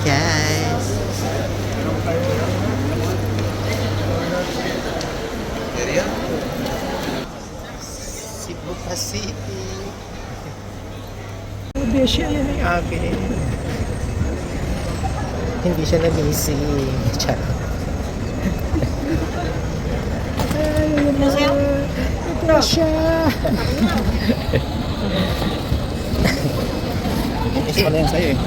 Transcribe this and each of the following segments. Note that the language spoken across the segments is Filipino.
Guys. Area? Cebu City. Beshi, ayan yung akin. Hindi siya na-busy. Charot. Ayun na siya. Ito siya. Gusto pala yan sa'yo eh.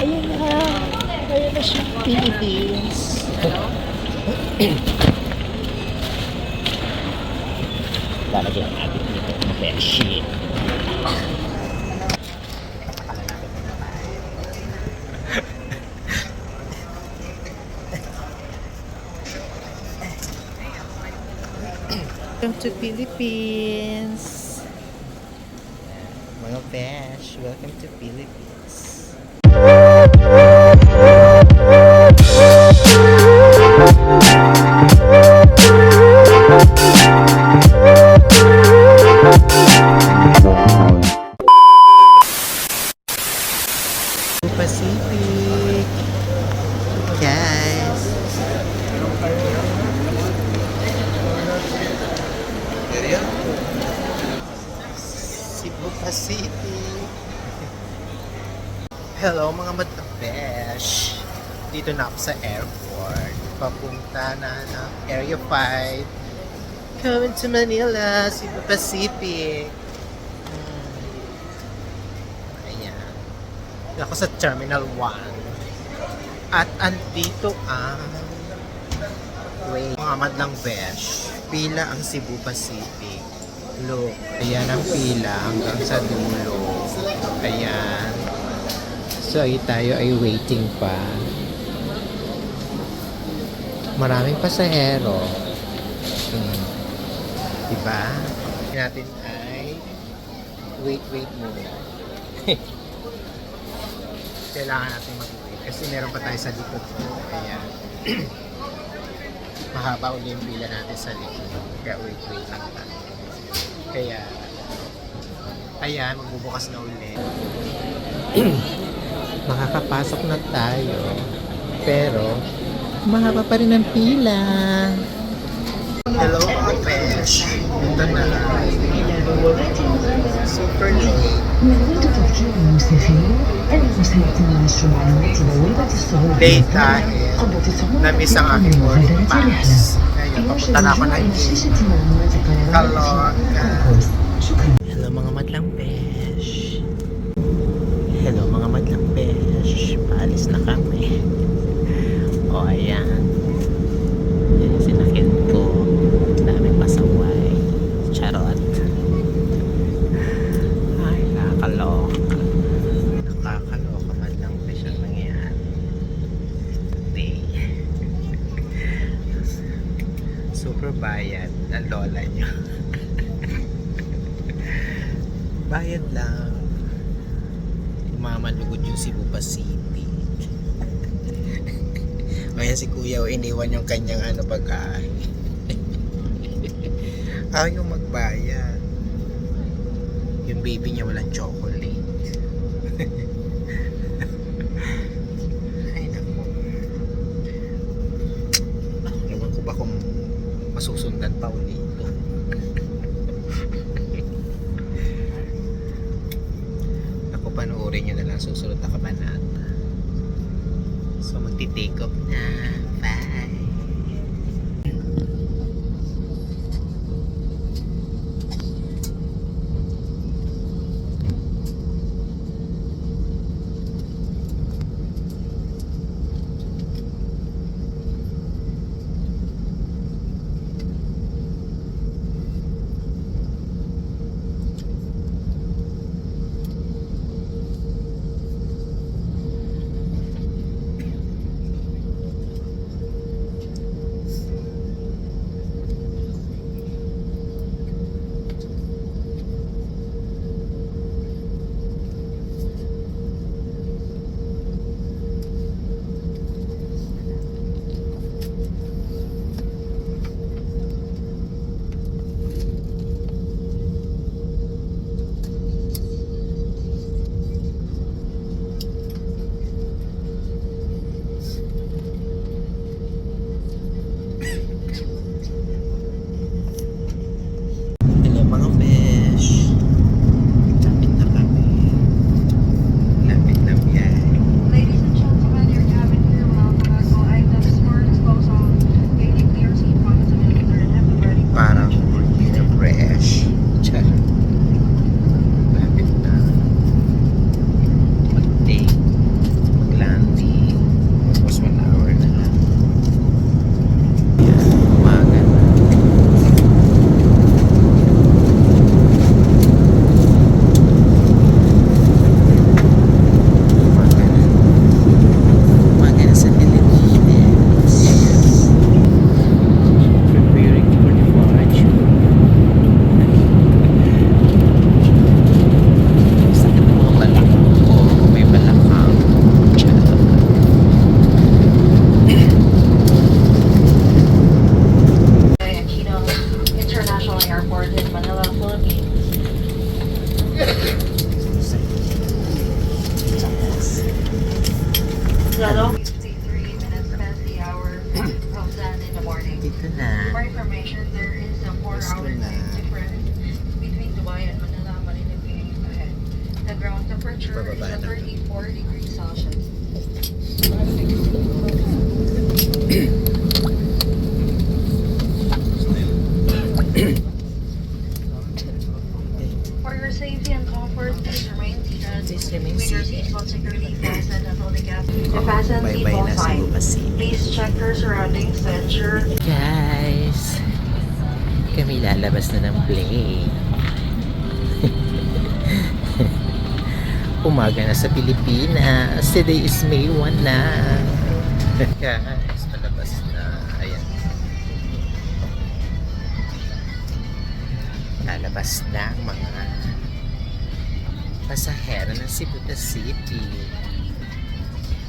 Ayun na. Ayun na siya. Philippines. Lalagyan natin dito ng beshi. Welcome to Philippines. Mga besh, welcome to Philippines. Pacific. Guys. Area? Cebu City. Hello mga matabesh. Dito na ako sa airport. Papunta na ng Area 5. Coming to Manila, Cebu Pacific. Ayan. Ako sa Terminal 1. At andito ang mga madlang besh. Pila ang Cebu Pacific. Look, ayan ang pila hanggang sa dulo. Ayan. So, tayo ay waiting pa. Maraming pasahero. Diba? Natin ay wait muna. Kailangan natin mag-wait kasi meron pa tayo sa likod. Ayan. Mahaba uli yung pila natin sa likod. Kaya wait lang tayo. Kaya ayan, magbubukas na uli. Makakapasok na tayo. Pero mahaba pa rin ang pila. Hello mga besh. Ito na. Super late. Late dahil na-miss ang aking boarding pass. Kaya papunta na ako ng Caloocan. Hello mga madlang besh. Hello mga madlang besh. Paalis na kami. O ayan. Yan yung sinakyan ko. Daming pasaway. Charot. Ay, nakakaloka. Nakakaloka madlang besh ang nangyayari. Today. Super bayad ang lola nyo. Bayad lang. Mamalugod yung Cebu Pacific. Kaya si kuya iniwan yung kanyang pagkain. Ayaw magbayad. Yung baby niya walang chocolate. Ay naku. Ewan ko ba kung masusundan pa ulit ito. Ako panoorin nyo na lang susunod na kabanata. So magti-take off na. Bye! Lalo. 53 minutes past the hour of 10 in the morning. Dito na. For information, there is a 4-hour Gusto na. time difference between Dubai and Manila, Marinduque ahead. The ground temperature Bababa is na. 34 degrees Celsius. For your safety and comfort, please remain seated. Please remain With your seated. seatbelt securely fastened until the gap. The fasten Bye-bye seatbelt na sign. Cebu City. Please check your surroundings to ensure. Guys, kami lalabas na ng plane. Umaga na sa Pilipinas. Today is May 1 na. Guys, palabas na. Ayan. Lalabas na ang mga pasahero ng Cebu City.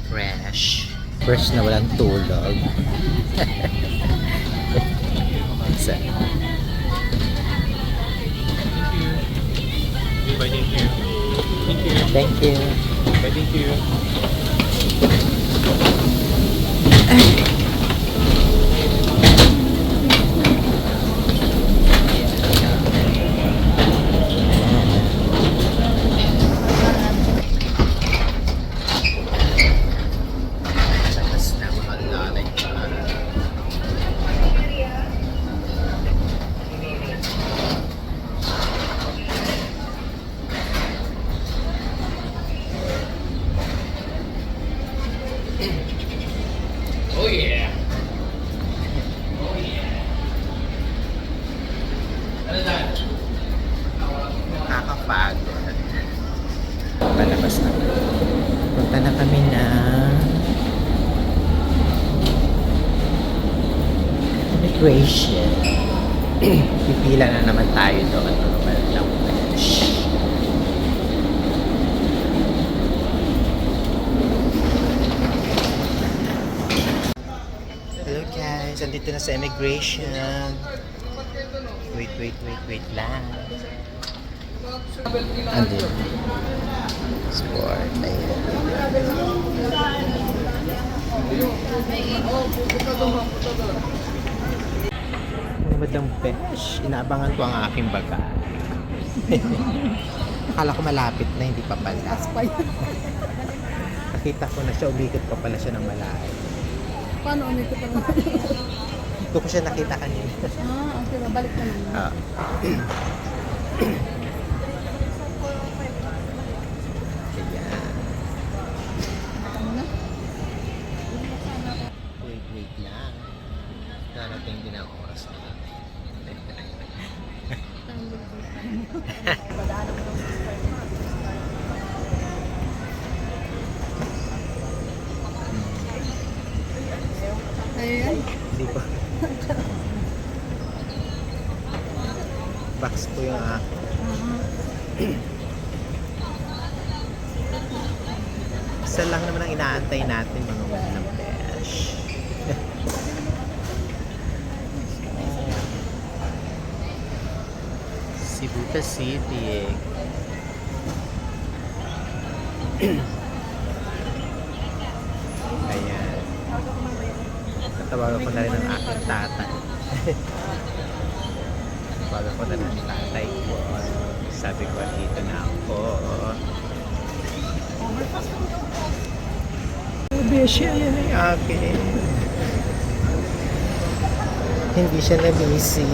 Fresh. Fresh na walang tulog. Isa. Thank you. Thank you. Labas na mga lalay. Oh yeah. Nakakapagod. Palabas na. Punta na kami na immigration. Pipila na naman tayo doon. Normal lang. Hello guys, andito na sa immigration. Wait lang. Andito. Sport. Ayan. Madam Besh, inaabangan ko ang aking baga. Akala ko malapit na, hindi pa pala. Nakita ko na siya, umikot pa pala siya ng malayo. Paano umikot ang Ito ko siya nakita kanina. okay. Balik na naman. Ah. Ayan. Ano na? Wait lang. Darating din ang oras na. Ayan. Hindi pa. Box ko yung akin. Isa lang naman ang inaantay natin mga Madam Besh. Cebu City. Ayan. Natawagan ko na rin ang aking tatay. Natawagan ko na rin ang tatay ko. Sabi ko, dito na ako. Beshi, ayan ang akin. Hindi siya na-busy.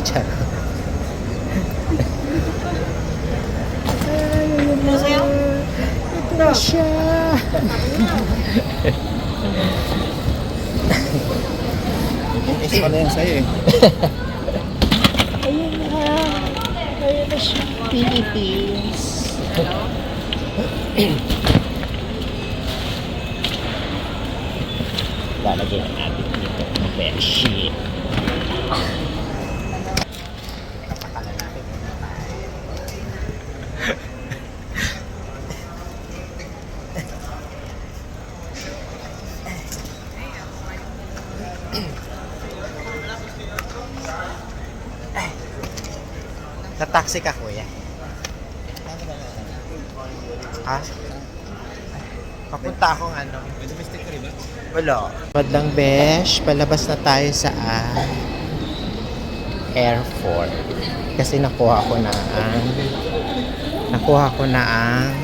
Charot. Ayun na siya. Ito na siya. Is pala yan sa'yo eh. Ayun na. Ayun na siya. Philippines. Lalagyan natin dito ng beshi. Kapakala natin muna tayo. Nataxi ka, kuya? Ha? Papunta akong ano. May domestic ka rin ba? Wala. Madlang besh, palabas na tayo sa airport. Kasi nakuha ko na ang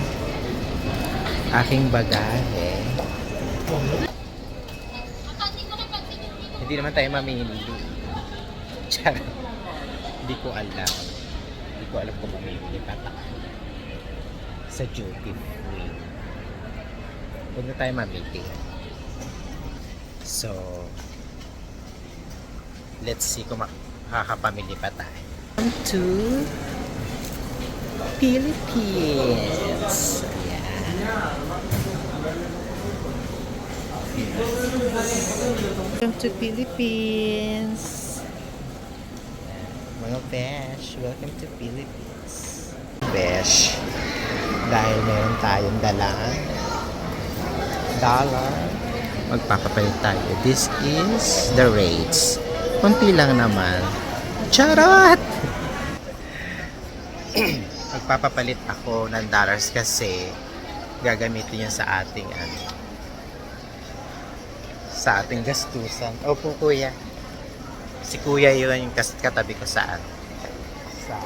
aking bagahe. Hindi naman tayo mamili. Charot. Hindi ko alam. Hindi ko alam kung mamili pa tayo. Sa duty free. Huwag na tayo mamili. So, let's see kung makakapamili pa tayo. Welcome to Philippines. Welcome to Philippines. Mga besh, welcome to Philippines. Besh, dahil meron tayong dalang dollar, magpapapalit tayo. This is the rates. Kunti lang naman. Charot! Magpapapalit ako ng dollars kasi gagamitin niya sa ating sa ating gastusan. Opo, kuya. Si kuya yun yung katabi ko sa sa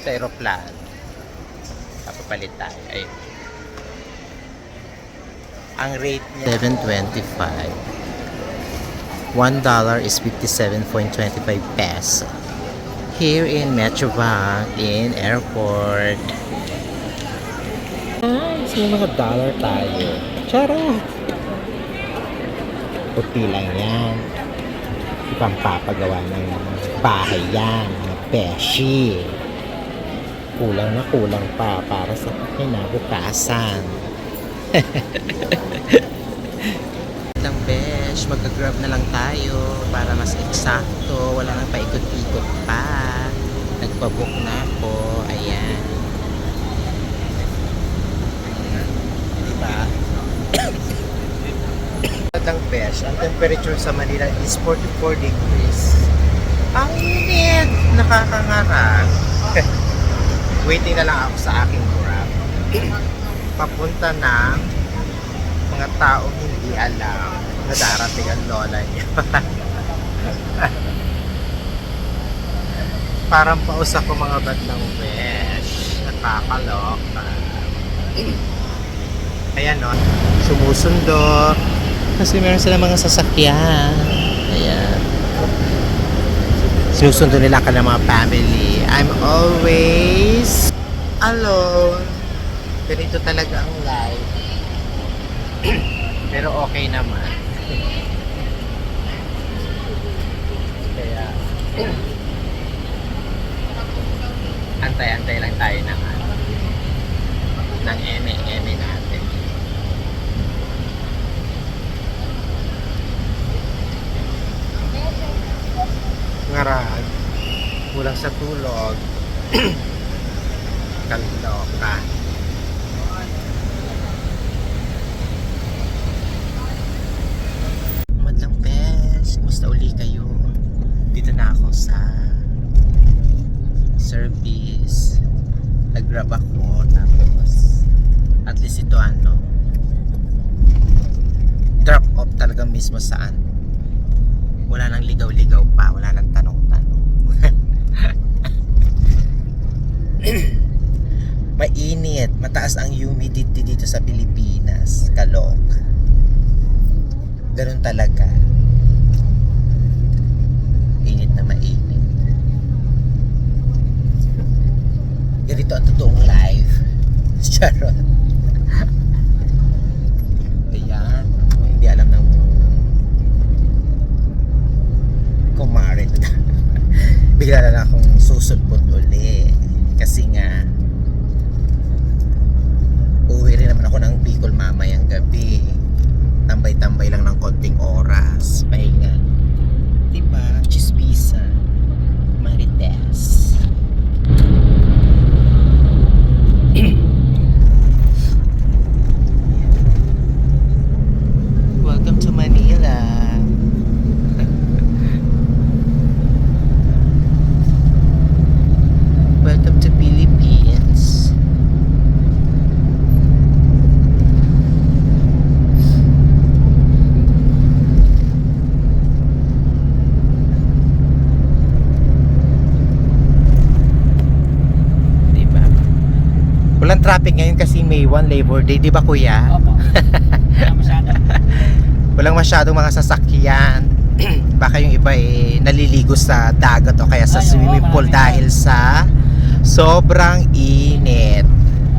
aeroplano. Papapalit tayo. Ayun. Ang rate niya $7.25. $1 is 57.25 peso. Here in Metrobank in airport. May mga dollar tayo. Charot! Puti lang yan. Pampapagawa ng bahay yan. Mga beshi. Kulang na kulang pa para sa kinabukasan. Lang besh, magka-grab na lang tayo para mas eksakto. Wala nang paikot-ikot pa. Nagpabook na ako. Ayan. Diba? Lang besh, ang temperature sa Manila is 44 degrees. Ang init! Nakakangarag. Waiting na lang ako sa aking grab. Papunta ng mga taong hindi alam na darating ang lola niya. Parang pausa ko mga batlang besh. Nakakaloka. Ayan no, sumusundo. Kasi meron sila mga sasakyan. Ayan. Sinusundo nila ka ng mga family. I'm always alone. Pero ito talaga ang life. Pero okay naman. Kaya antay-antay lang tayo ng eme natin. Ngarag, kulang sa tulog. Kaloka. Madlang bes, kumusta uli kayo? Dito na ako sa service. Nag-grab ako, tapos at least ito drop off talagang mismo saan. Wala nang ligaw-ligaw pa, wala nang tanong-tanong. Mainit, mataas ang humidity dito sa Pilipinas. Kalok. Ganun talaga. Init na mainit. Ganito ang totoong life. Charot. Ayan. Hindi alam ng kumare. Bigla na lang akong susulpot uli. Kasi nga uwi rin naman ako ng Bicol mamayang gabi. Tambay-tambay lang ng konting oras. Pahinga. Diba? Chismisa. Marites. Welcome to Manila. Walang traffic ngayon kasi May 1 Labor Day, di ba kuya? Opo. Wala masyado. Walang masyadong mga sasakyan. Baka yung iba naliligo sa dagat o kaya sa Ay, oo, swimming pool marami dahil sa sobrang init.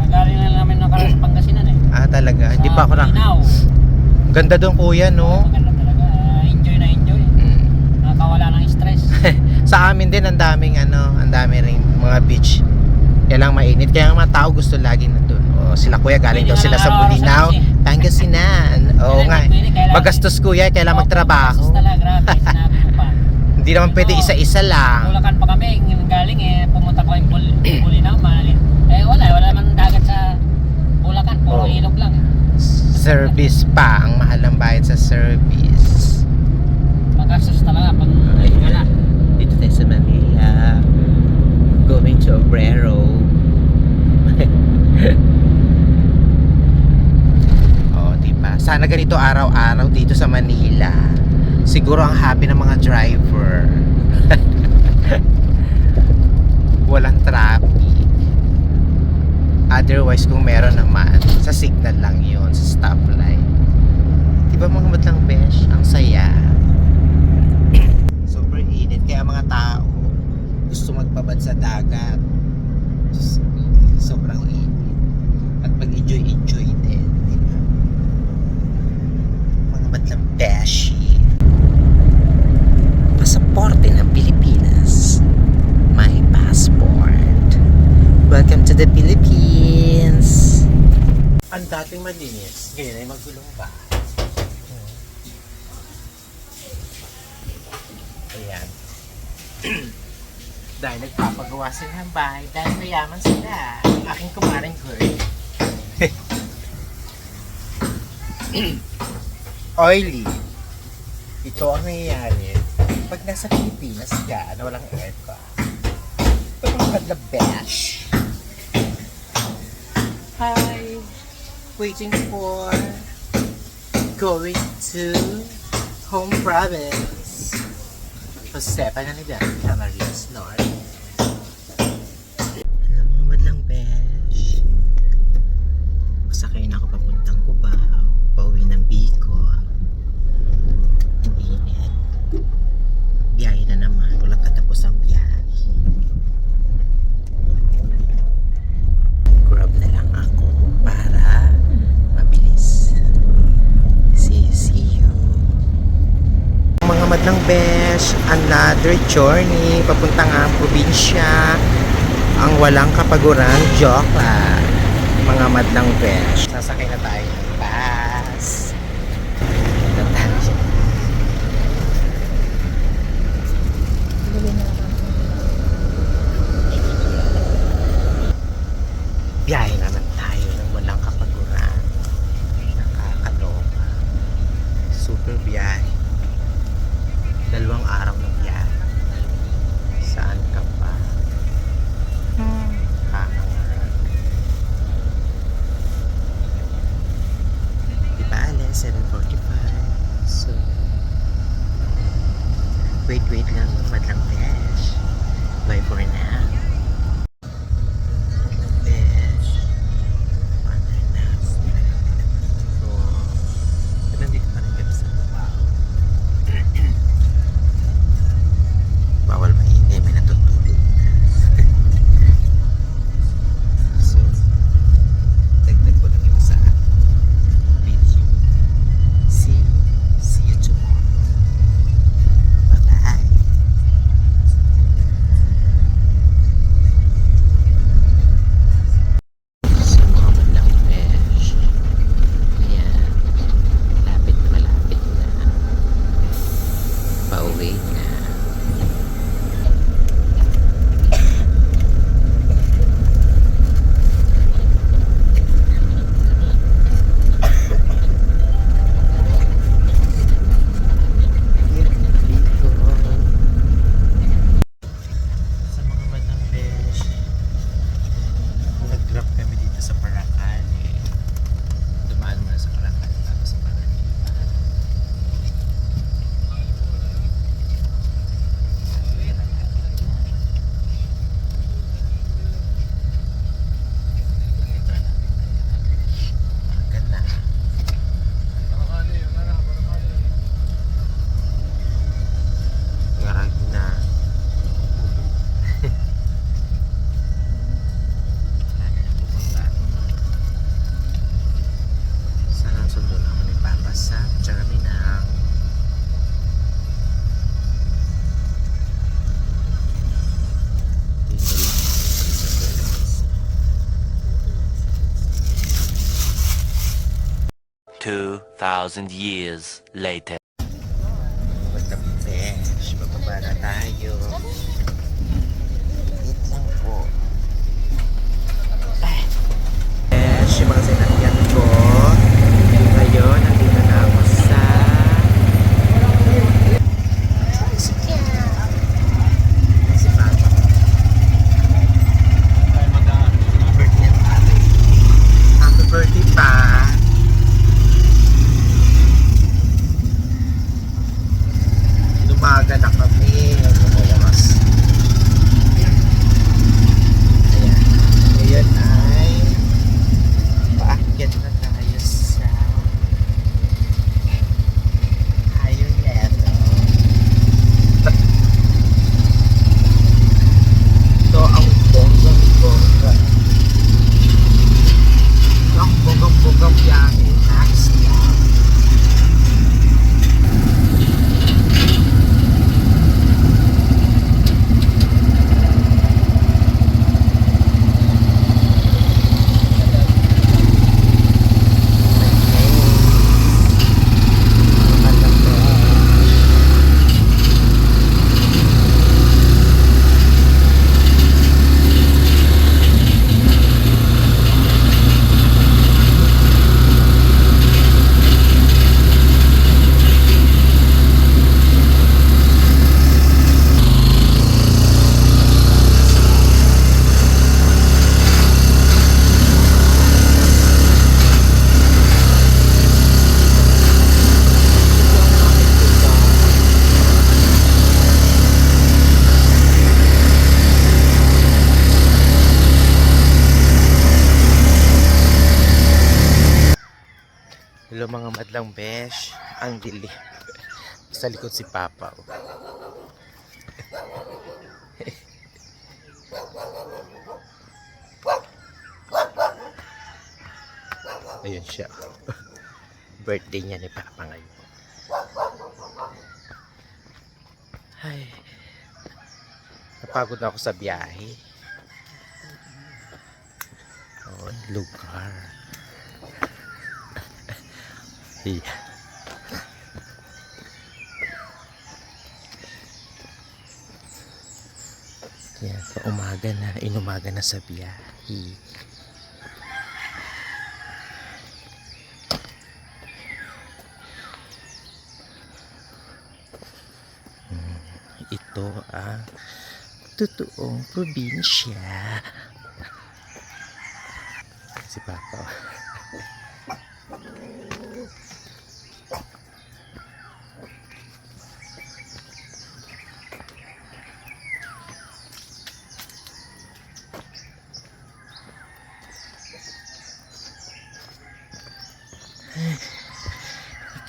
Galing na namin nakaraan sa Pangasinan eh. Ah, talaga? Hindi pa ako na. Malinaw. Ganda doon kuya, no? Maganda talaga. Enjoy na enjoy. Mm. Nakakawala ng stress. Sa amin din ang daming ang dami ring mga beach. Kaya lang mainit. Kaya ang mga tao gusto lagi nandun. O sila kuya galing daw Pwede sila na sa araw-araw Bulinaw, sa beach Pangasinan. Oo nga. Magastos kuya, kailangan Opo, magtrabaho. magastos talaga, grabe. Sinabi mo pa. Hindi naman pwede Oo. isa-isa lang. Bulacan pa kami. Galing pumunta pa kayong Bulinaw. Wala naman dagat sa Bulacan. Puro Oo. ilog lang. Service pa. Ang mahal ang bayad sa service. Magastos talaga pag Ay, wala. dito tayo sa Manila. Going to Obrero. Oh, diba? Sana ganito araw-araw dito sa Manila. Siguro ang happy ng mga driver. Walang traffic. Otherwise, kung meron naman, sa signal lang yun, sa stoplight. Diba mga madlang besh? Ang saya. Super init. Kaya mga tao gusto magpabad sa dagat. Diyos ko, sobrang init. At mag-enjoy din. Diba? Mga madlang beshi. Pasaporte ng Pilipinas. My passport. Welcome to the Philippines. Ang dating malinis, ngayon ay magulong pa. Ayan. Dahil nagpapagawa sila ng bahay, dahil mayaman sila. Ang aking kumaring girl. Oily. Ito ang nangyayari pag nasa Pilipinas ka na walang aircon. Ito ang the best. Hi. Waiting for going to home province. Jose Panganiban, Camarines North. Alam mo, madlang besh. Masakay na ako papuntang Cubao. Pauwi ng Bicol. Ang init. Biyahe na naman. Walang katapos ang biyahe. Grab na lang ako para mabilis. See you. Mga madlang besh, another journey papuntang ang probinsya, ang walang kapaguran, joke lang. Mga madlang besh, sasakay na tayo ng bus. Ito tayo. Bili na lang ako. Biyahe naman tayo ng walang kapaguran. Nakakaloka. Super biyahe. 2 araw ng biyahe. Saan ka pa? Kakangarap. Di ba, 7:45. So, wait lang. Madlang besh. Bye for now. Madlang besh. 2,000 years later. Basta besh, bababa na tayo. Init lang po. Besh, yung mga sinakyan ko. Ngayon, nandito na ako sa si Papa. Birthday ng tatay. Happy birthday pa. Umaga na kami ng oras. Ayan. Ngayon ay paakyat na tayo sa higher level. Ito ang bonggang-bongga. Ito ang bonggang-bonggang biyahe. Next time. Hello mga madlang besh, ang dilim. Sa likod si Papa. Oh. Ayun siya. Birthday niya ni Papa ngayon. Ay. Napagod na ako sa biyahe. Oh, lugar. Yeah. Yan, umaga na, inumaga na sa biyahe. Ito ang totoong probinsya. Si Papa.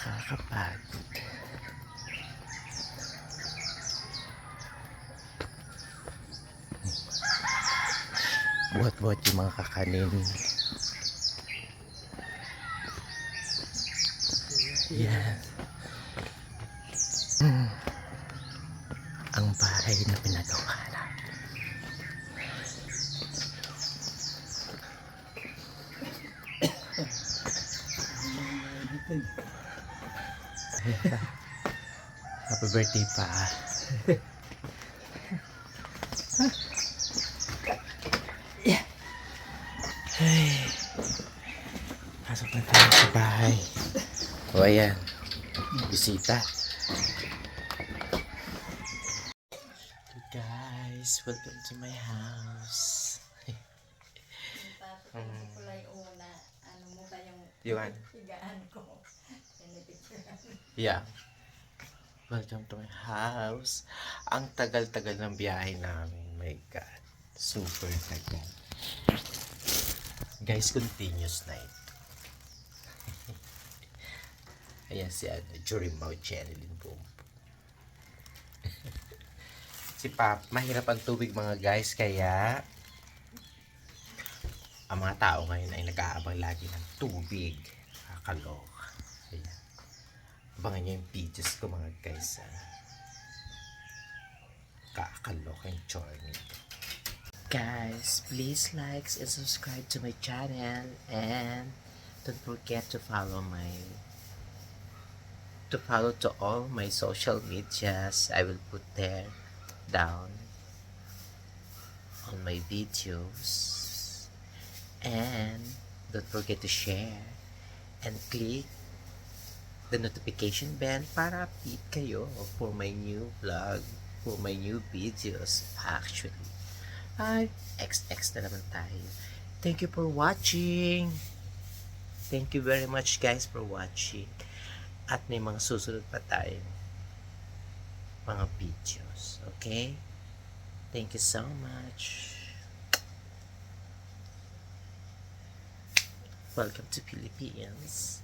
Nakakapagod. Buhat-buhat yung mga kakanin. Yan. Ang bahay na pinagawa na. Happy birthday pa. Ay. Pasok na tayo sa bahay. O ayan. Bisita. Hey guys, welcome to my house. Kulay una, ano mo ba yung Yuan. higaan ko? Pinipicturean. Yeah. Welcome to my house. Ang tagal-tagal ng biyahe namin. My God. Super tagal. Guys, continuous na ito. Ayan si Jurimao Channeling Boom. Si Pap, mahirap ang tubig mga guys, kaya ang mga tao ngayon ay nag-aabang lagi ng tubig. Kakaloka. Ayan. Abangan nyo yung videos ko mga guys. Kakaloka yung journey. Guys, please like and subscribe to my channel and don't forget to follow to all my social medias. I will put there down on my videos. And don't forget to share and click the notification bell para update kayo for my new vlog, for my new videos actually. Ay, XX na naman tayo. Thank you for watching. Thank you very much guys for watching. At may mga susunod pa tayong mga videos. Okay? Thank you so much. Welcome to Philippines.